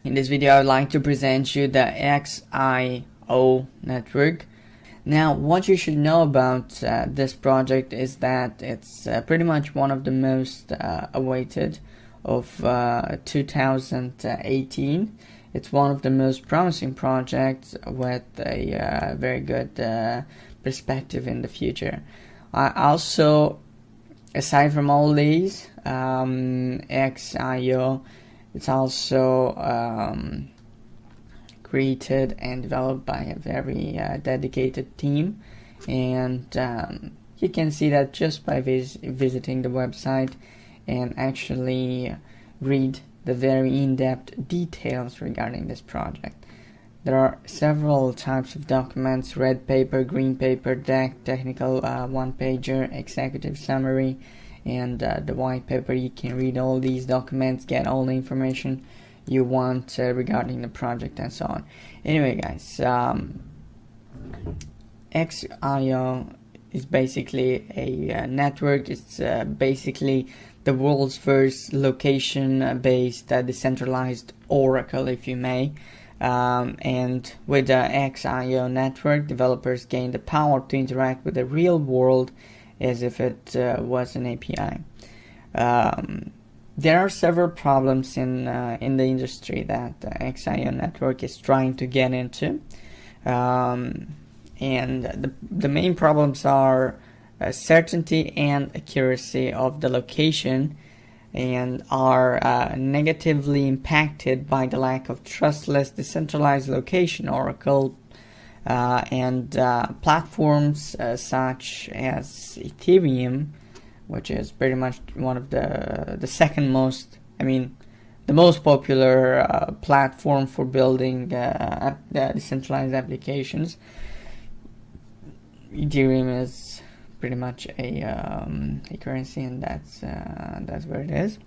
In this video, I would like to present you the XYO network. Now, what you should know about this project is that it's pretty much one of the most awaited of 2018. It's one of the most promising projects with a very good perspective in the future. I also, aside from all these, XYO, it's also created and developed by a very dedicated team, and you can see that just by visiting the website and actually read the very in-depth details regarding this project. There are several types of documents: red paper, green paper, deck, technical one-pager, executive summary, and the white paper. You can read all these documents, get all the information you want regarding the project and so on. Anyway, guys, XYO is basically a network. It's basically the world's first location-based decentralized oracle, if you may. And with the XYO network, developers gain the power to interact with the real world as if it was an API. There are several problems in the industry that the XYO network is trying to get into, and the main problems are certainty and accuracy of the location, and are negatively impacted by the lack of trustless decentralized location oracle and platforms such as Ethereum, which is pretty much one of the second most, the most popular platform for building decentralized applications. Ethereum is pretty much a currency, and that's where it is.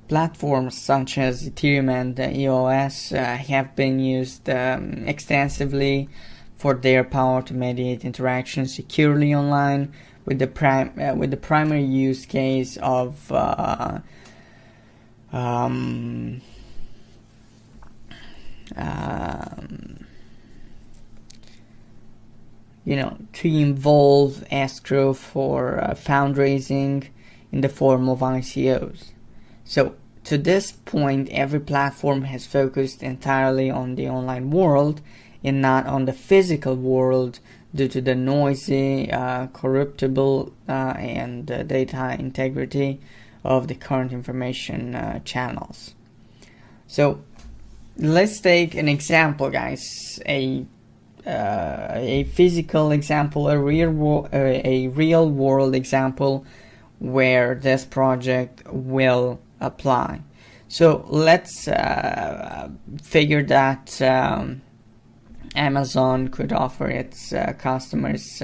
Platforms such as Ethereum and EOS have been used extensively for their power to mediate interactions securely online, with the primary use case of to involve escrow for fundraising in the form of ICOs. So to this point, every platform has focused entirely on the online world and not on the physical world, due to the noisy, corruptible, and data integrity of the current information channels. So let's take an example, guys, a physical example, a real world example where this project will apply. So let's figure that Amazon could offer its customers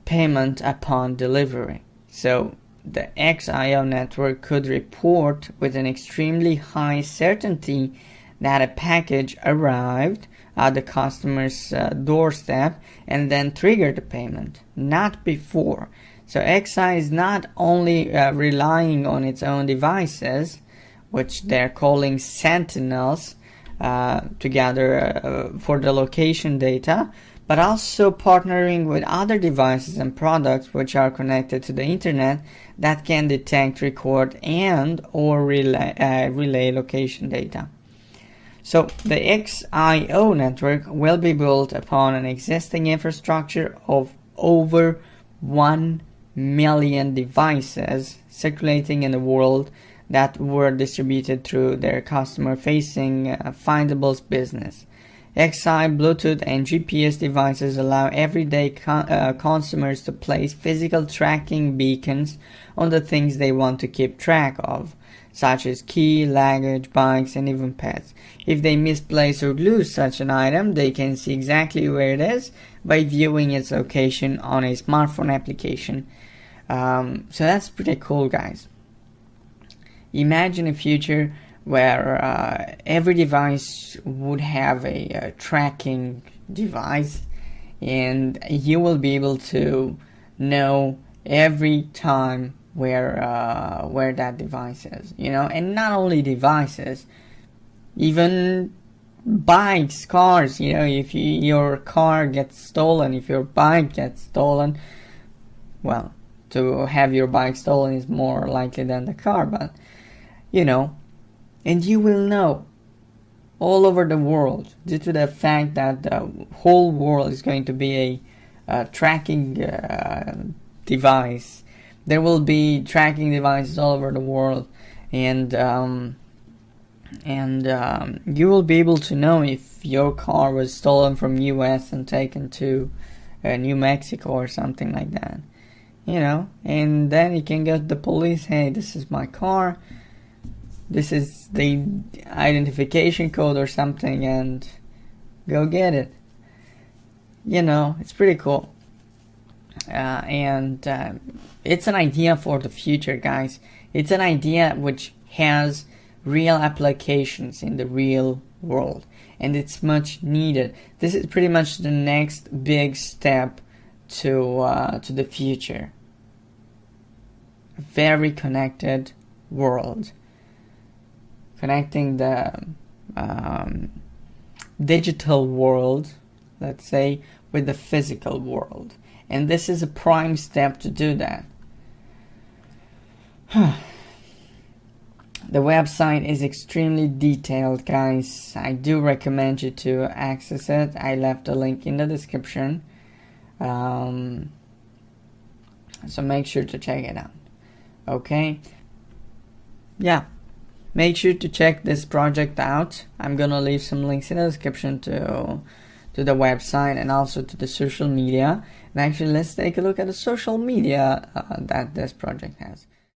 payment upon delivery. So the XYO network could report with an extremely high certainty that a package arrived at the customer's doorstep and then trigger the payment, not before. So XYO is not only relying on its own devices, which they're calling sentinels, to gather for the location data, but also partnering with other devices and products which are connected to the internet that can detect, record, and or relay location data. So the XYO network will be built upon an existing infrastructure of over 1 million devices circulating in the world that were distributed through their customer-facing findables business. XY, Bluetooth, and GPS devices allow everyday consumers to place physical tracking beacons on the things they want to keep track of, such as key, luggage, bikes, and even pets. If they misplace or lose such an item, they can see exactly where it is by viewing its location on a smartphone application. So that's pretty cool, guys. Imagine a future where every device would have a tracking device, and you will be able to know every time where that device is, and not only devices, even bikes, cars. You know, if your car gets stolen, if your bike gets stolen, well, to have your bike stolen is more likely than the car, but you know, and you will know all over the world, due to the fact that the whole world is going to be a tracking device. There will be tracking devices all over the world, and you will be able to know if your car was stolen from US and taken to New Mexico or something like that. You know, and then you can get the police, hey, this is my car, this is the identification code or something, and go get it. You know, it's pretty cool. And it's an idea for the future, guys. It's an idea which has real applications in the real world, and it's much needed. This is pretty much the next big step to the future. A very connected world, connecting the digital world, let's say, with the physical world, and this is a prime step to do that. The website is extremely detailed, guys. I do recommend you to access it. I left a link in the description, so make sure to check it out. Okay, yeah, make sure to check this project out. I'm gonna leave some links in the description to the website and also to the social media. And actually, let's take a look at the social media that this project has.